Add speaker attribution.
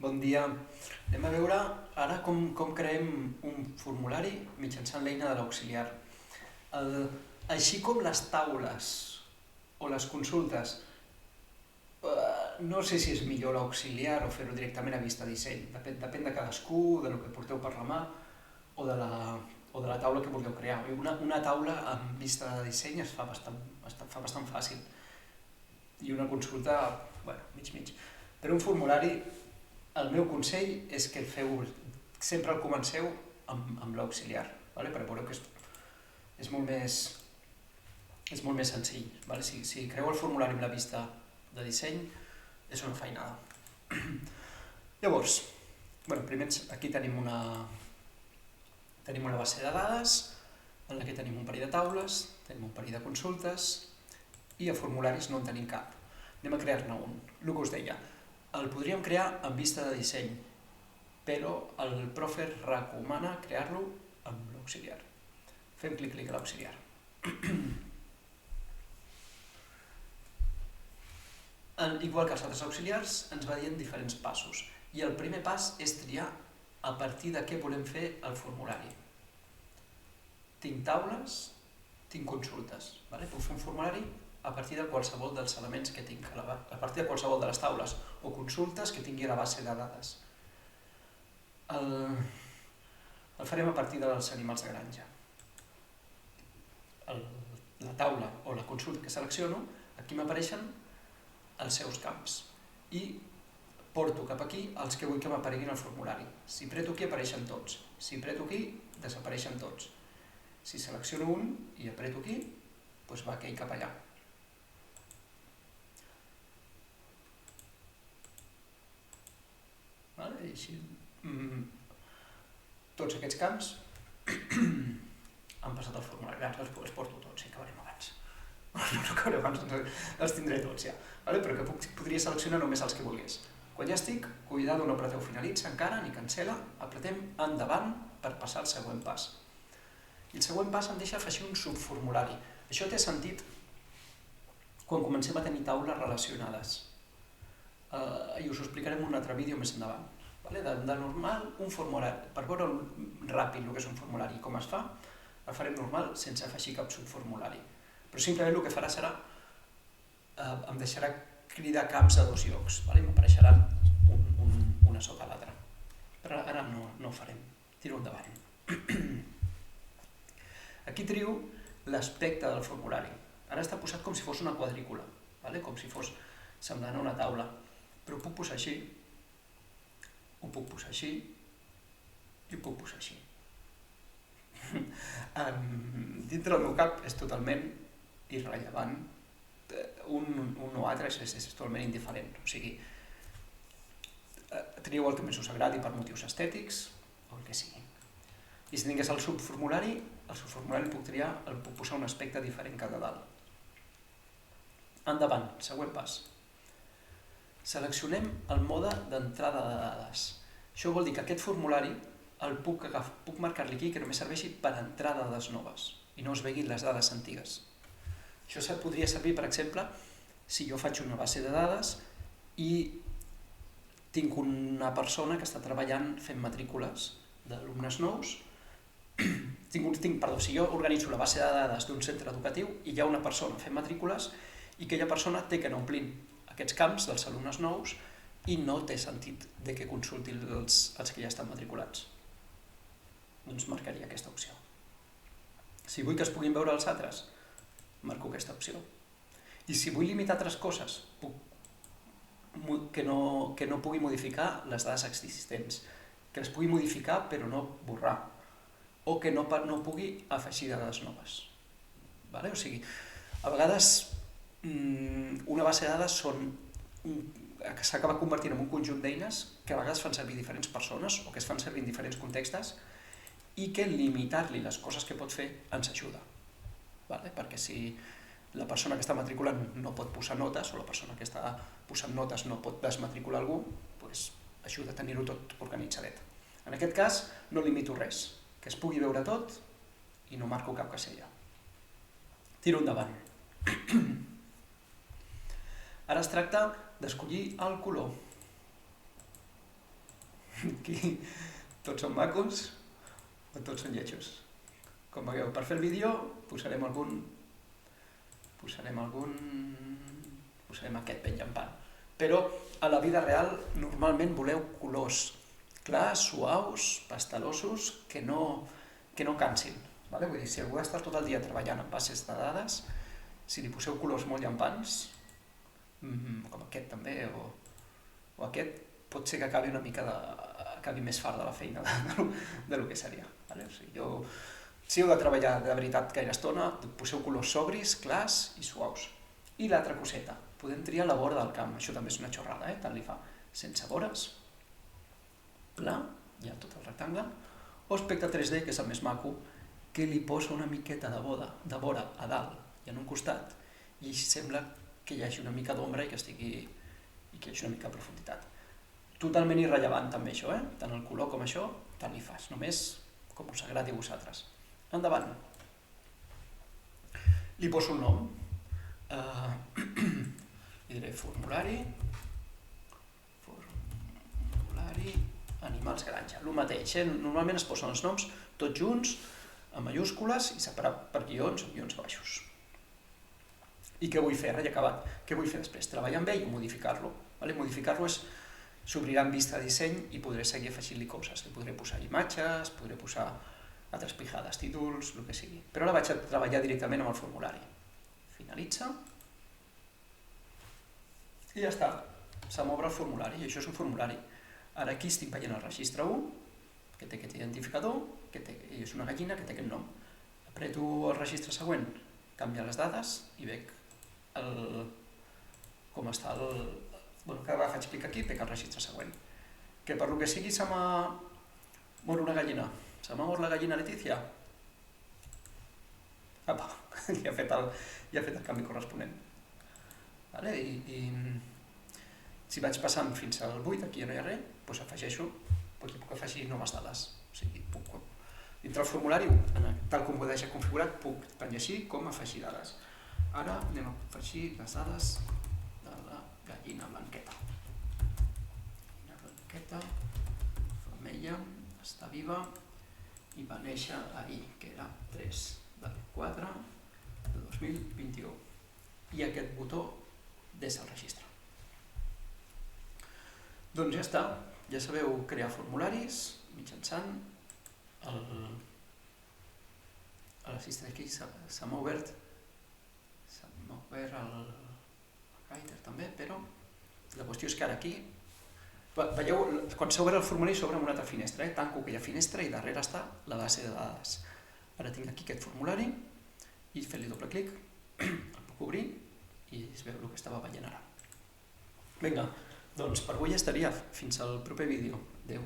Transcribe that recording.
Speaker 1: Bon dia. Anem a veure ara com creem un formulari mitjançant l'eina de l'auxiliar. Així com les taules o les consultes, no sé si és millor l'auxiliar o fer-ho directament a vista disseny. Depèn de cadascú, de lo que porteu per la mà o de la taula que vulgueu crear. Una taula amb vista de disseny es fa bastant fàcil i una consulta, bueno, mig. Però un formulari, el meu consell és que sempre el comenceu amb l'auxiliar, perquè veureu que és molt més senzill. Si creu el formulari amb la vista de disseny, és una feinada. Llavors, primer aquí tenim una base de dades en la que tenim un parell de taules, tenim un parell de consultes i a formularis no en tenim cap. Anem a crear-ne un. El que us deia, el podríem crear amb vista de disseny, però el profe recomana crear-lo amb l'auxiliar. Fem clic a l'auxiliar. Igual que els altres auxiliars, ens va dient diferents passos. I el primer pas és triar a partir de què volem fer el formulari. Tinc taules, tinc consultes. Puc fer un formulari a partir de qualsevol dels elements que tinc, a partir de qualsevol de les taules o consultes que tingui a la base de dades. El farem a partir dels animals de granja. La taula o la consulta que selecciono, aquí m'apareixen els seus camps i porto cap aquí els que vull que m'apareguin al formulari. Si preto aquí apareixen tots, si preto aquí desapareixen tots. Si selecciono un i apreto aquí, doncs va aquell cap allà. I així, tots aquests camps han passat al formulari. Ara els porto tots i acabarem abans. No acabarem abans, els tindré tots ja. Però que podria seleccionar només els que volgués. Quan ja estic, cuidado, no apreteu finalitza encara, ni cancela, apretem endavant per passar al següent pas. I el següent pas em deixa afegir un subformulari. Això té sentit quan comencem a tenir taules relacionades. I us ho explicarem en un altre vídeo més endavant. De normal, un formulari, per veure ràpid el que és un formulari i com es fa, el farem normal sense afegir cap subformulari. Però simplement el que farà serà, em deixarà cridar camps a dos llocs, i m'apareixeran una sota l'altra. Però ara no ho farem, tiro endavant. Aquí trio l'aspecte del formulari. Ara està posat com si fos una quadrícula, com si fos semblant a una taula, però ho puc posar així, ho puc posar així i ho puc posar així. Dintre del meu cap és totalment irrellevant, un o altre és totalment indiferent, o sigui, trieu el que més us agradi per motius estètics o el que sigui. I si tingués el subformulari puc triar, el puc posar un aspecte diferent cada dalt. Endavant, següent pas. Seleccionem el mode d'entrada de dades. Això vol dir que aquest formulari puc marcar-li aquí que només serveixi per entrar dades noves i no es veguin les dades antigues. Això podria servir, per exemple, si jo faig una base de dades i tinc una persona que està treballant fent matrícules d'alumnes nous. Si jo organitzo la base de dades d'un centre educatiu i hi ha una persona fent matrícules i aquella persona té que anar omplint aquests camps dels alumnes nous i no té sentit que consulti els que ja estan matriculats. Doncs marcaria aquesta opció. Si vull que es puguin veure els altres, marco aquesta opció. I si vull limitar altres coses, que no pugui modificar les dades existents, que les pugui modificar però no borrar, o que no pugui afegir dades noves. O sigui, a vegades una base de dades s'acaba convertint en un conjunt d'eines que a vegades fan servir diferents persones o que es fan servir en diferents contextes i que limitar-li les coses que pot fer ens ajuda. Perquè si la persona que està matriculant no pot posar notes o la persona que està posant notes no pot desmatricular algú, ajuda a tenir-ho tot organitzadet. En aquest cas no limito res, que es pugui veure tot i no marco cap casella. Tiro endavant. Ara es tracta d'escollir el color. Aquí tots són macos o tots són lletjos. Com veieu, per fer el vídeo posarem aquest ben llampant. Però a la vida real normalment voleu colors clars, suaus, pastelosos, que no cansin. Vale? Vull dir, si algú ha estat tot el dia treballant amb bases de dades, si li poseu colors molt llampants, com aquest també, o aquest, pot ser que acabi més fart de la feina del que seria. Vale? O sigui, si heu de treballar de veritat gaire estona, poseu colors sobris, clars i suaus. I l'altra coseta, podem triar la vora del camp, això també és una xorrada, tant li fa, sense vores, pla, ja tot el rectangle, o aspecte 3D, que és el més maco, que li posa una miqueta de vora a dalt i en un costat, i sembla que hi hagi una mica d'ombra i que hi hagi una mica de profunditat. Totalment irrellevant també això, tant el color com això, tant li fas, només com us agradi a vosaltres. Endavant. Li poso un nom. Li diré formulari, animals granja, el mateix. Normalment es posen els noms tots junts, en majúscules i separat per guions o guions baixos. I què vull fer? Ara ja he acabat. Què vull fer després? Treballar amb ell o modificar-lo. Modificar-lo s'obrirà en vista de disseny i podré seguir afegint-li coses. Li podré posar imatges, podré posar altres pijades, títols, el que sigui. Però ara vaig a treballar directament amb el formulari. Finalitza. I ja està. Se m'obre el formulari, i això és un formulari. Ara aquí estic veient el registre 1, que té aquest identificador, i és una gallina que té aquest nom. Apreto el registre següent, canvia les dades i veig com està el... Cada vegada faig clic aquí, veig el registre següent. Que per lo que sigui se m'ha mort una gallina. Se m'ha mort la gallina Letícia. Apa, ja ha fet el canvi corresponent. I si vaig passant fins al 8, aquí ja no hi ha res, doncs afegeixo, puc afegir noves dades. O sigui, dintre el formulari, tal com ho deixa configurat, puc tant llegir com afegir dades. Ara anem a afegir les dades de la gallina blanqueta. La blanqueta, femella, està viva i va néixer ahir, que era 3 del 4 de 2021. I aquest botó des del registre. Doncs ja està, ja sabeu crear formularis mitjançant l'assistent aquí se m'ha obert el Writer també, però la qüestió és que ara aquí, veieu, quan s'obre el formulari s'obre amb una altra finestra, tanco aquella finestra i darrere està la base de dades. Ara tinc aquí aquest formulari i fent-li doble clic el puc obrir i es veu el que estava veient ara. Vinga, doncs per avui ja estaria. Fins al proper vídeo. Adéu.